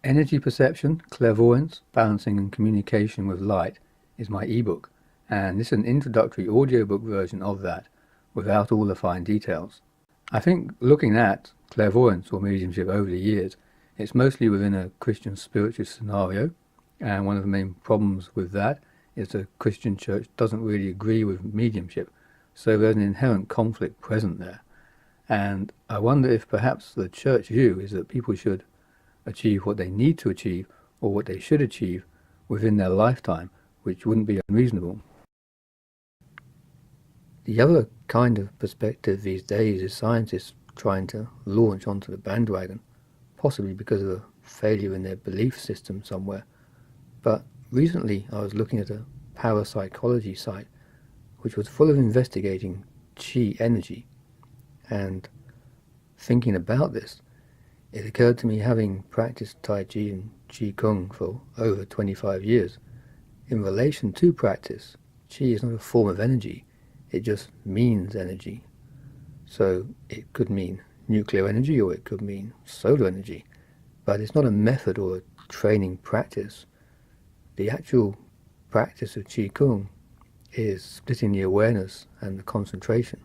Energy Perception, Clairvoyance, Balancing and Communication with Light is my ebook, and this is an introductory audiobook version of that, without all the fine details. I think looking at clairvoyance or mediumship over the years, it's mostly within a Christian spiritualist scenario, and one of the main problems with that is the Christian church doesn't really agree with mediumship, so there's an inherent conflict present there. And I wonder if perhaps the church view is that people should achieve what they need to achieve or what they should achieve within their lifetime, which wouldn't be unreasonable. The other kind of perspective these days is scientists trying to launch onto the bandwagon, possibly because of a failure in their belief system somewhere. But recently I was looking at a parapsychology site which was full of investigating chi energy, and thinking about this, it occurred to me, having practiced Tai Chi and Qi Kung for over 25 years, in relation to practice, Qi is not a form of energy, it just means energy. So it could mean nuclear energy or it could mean solar energy, but it's not a method or a training practice. The actual practice of Qi Kung is splitting the awareness and the concentration.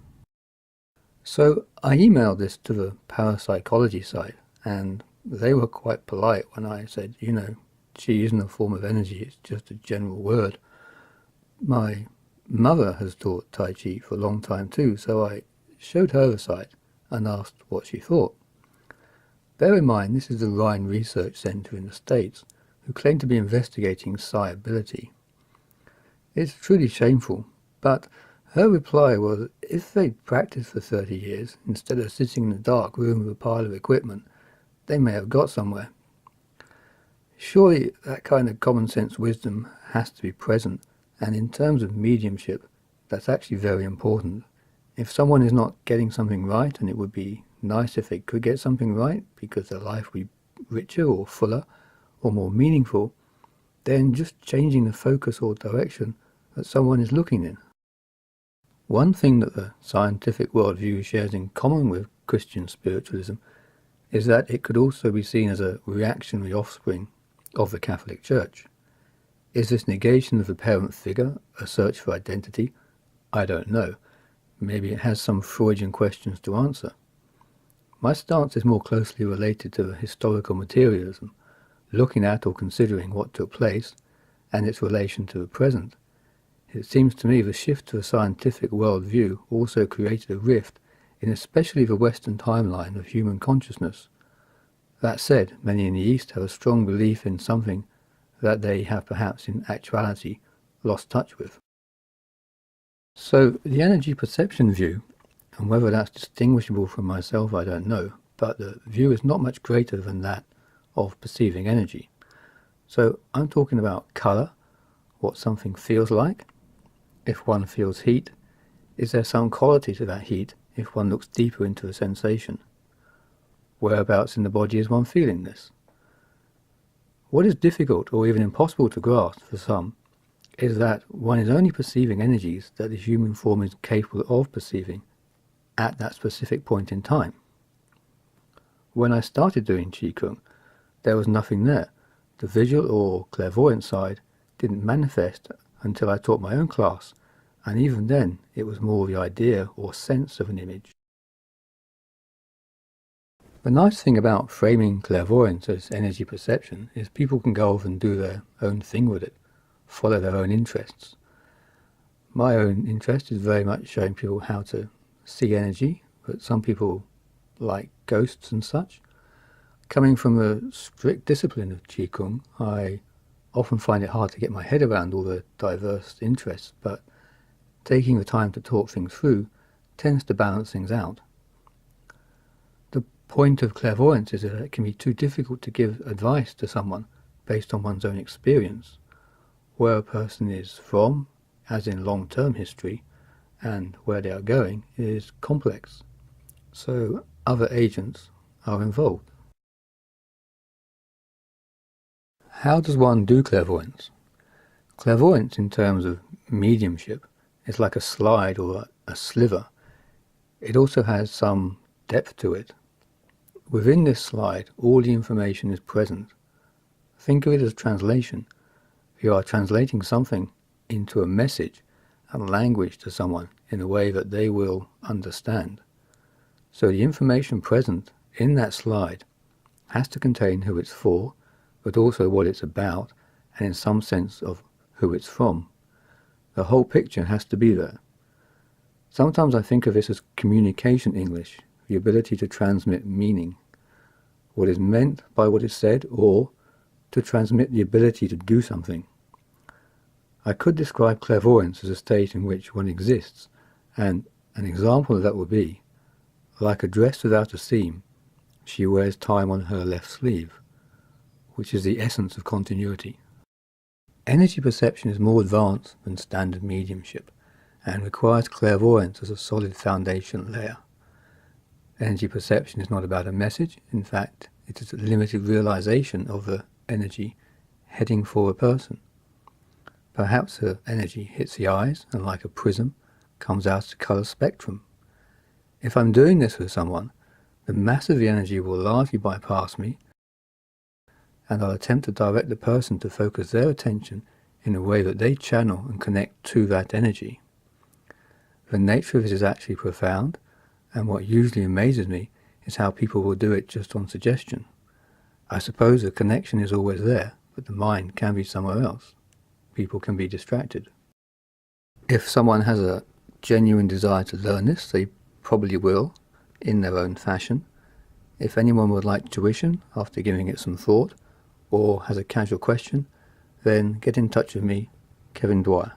So I emailed this to the parapsychology site, and they were quite polite when I said, Qi isn't a form of energy, it's just a general word. My mother has taught Tai Chi for a long time too, so I showed her the site and asked what she thought. Bear in mind, this is the Rhine Research Center in the States, who claim to be investigating psi ability. It's truly shameful, but her reply was, if they'd practiced for 30 years, instead of sitting in a dark room with a pile of equipment, they may have got somewhere. Surely that kind of common sense wisdom has to be present, and in terms of mediumship, that's actually very important. If someone is not getting something right, and it would be nice if they could get something right, because their life would be richer or fuller or more meaningful, then just changing the focus or direction that someone is looking in. One thing that the scientific worldview shares in common with Christian spiritualism is that it could also be seen as a reactionary offspring of the Catholic Church. Is this negation of the parent figure a search for identity? I don't know. Maybe it has some Freudian questions to answer. My stance is more closely related to the historical materialism, looking at or considering what took place and its relation to the present. It seems to me the shift to a scientific worldview also created a rift in especially the Western timeline of human consciousness. That said, many in the East have a strong belief in something that they have perhaps in actuality lost touch with. So the energy perception view, and whether that's distinguishable from myself I don't know, but the view is not much greater than that of perceiving energy. So I'm talking about colour, what something feels like. If one feels heat, is there some quality to that heat if one looks deeper into a sensation? Whereabouts in the body is one feeling this? What is difficult or even impossible to grasp for some is that one is only perceiving energies that the human form is capable of perceiving at that specific point in time. When I started doing Qi Kung, there was nothing there. The visual or clairvoyant side didn't manifest until I taught my own class, and even then it was more the idea or sense of an image. The nice thing about framing clairvoyance as energy perception is people can go off and do their own thing with it, follow their own interests. My own interest is very much showing people how to see energy, but some people like ghosts and such. Coming from a strict discipline of Qi Kung, I often find it hard to get my head around all the diverse interests, but taking the time to talk things through tends to balance things out. The point of clairvoyance is that it can be too difficult to give advice to someone based on one's own experience. Where a person is from, as in long-term history, and where they are going is complex, so other agents are involved. How does one do clairvoyance? Clairvoyance in terms of mediumship is like a slide or a sliver. It also has some depth to it. Within this slide, all the information is present, Think of it as translation. You are translating something into a message and language to someone in a way that they will understand. So the information present in that slide has to contain who it's for, but also what it's about, and in some sense of who it's from. The whole picture has to be there. Sometimes I think of this as communication English, the ability to transmit meaning, what is meant by what is said, or to transmit the ability to do something. I could describe clairvoyance as a state in which one exists, and an example of that would be, like a dress without a seam, she wears time on her left sleeve, which is the essence of continuity. Energy perception is more advanced than standard mediumship, and requires clairvoyance as a solid foundation layer. Energy perception is not about a message. In fact, it is a limited realization of the energy heading for a person. Perhaps the energy hits the eyes and, like a prism, comes out as a colour spectrum. If I'm doing this with someone, the mass of the energy will largely bypass me, and I'll attempt to direct the person to focus their attention in a way that they channel and connect to that energy. The nature of this is actually profound, and what usually amazes me is how people will do it just on suggestion. I suppose the connection is always there, but the mind can be somewhere else. People can be distracted. If someone has a genuine desire to learn this, they probably will, in their own fashion. If anyone would like tuition after giving it some thought, or has a casual question, then get in touch with me, Kevin Dwyer.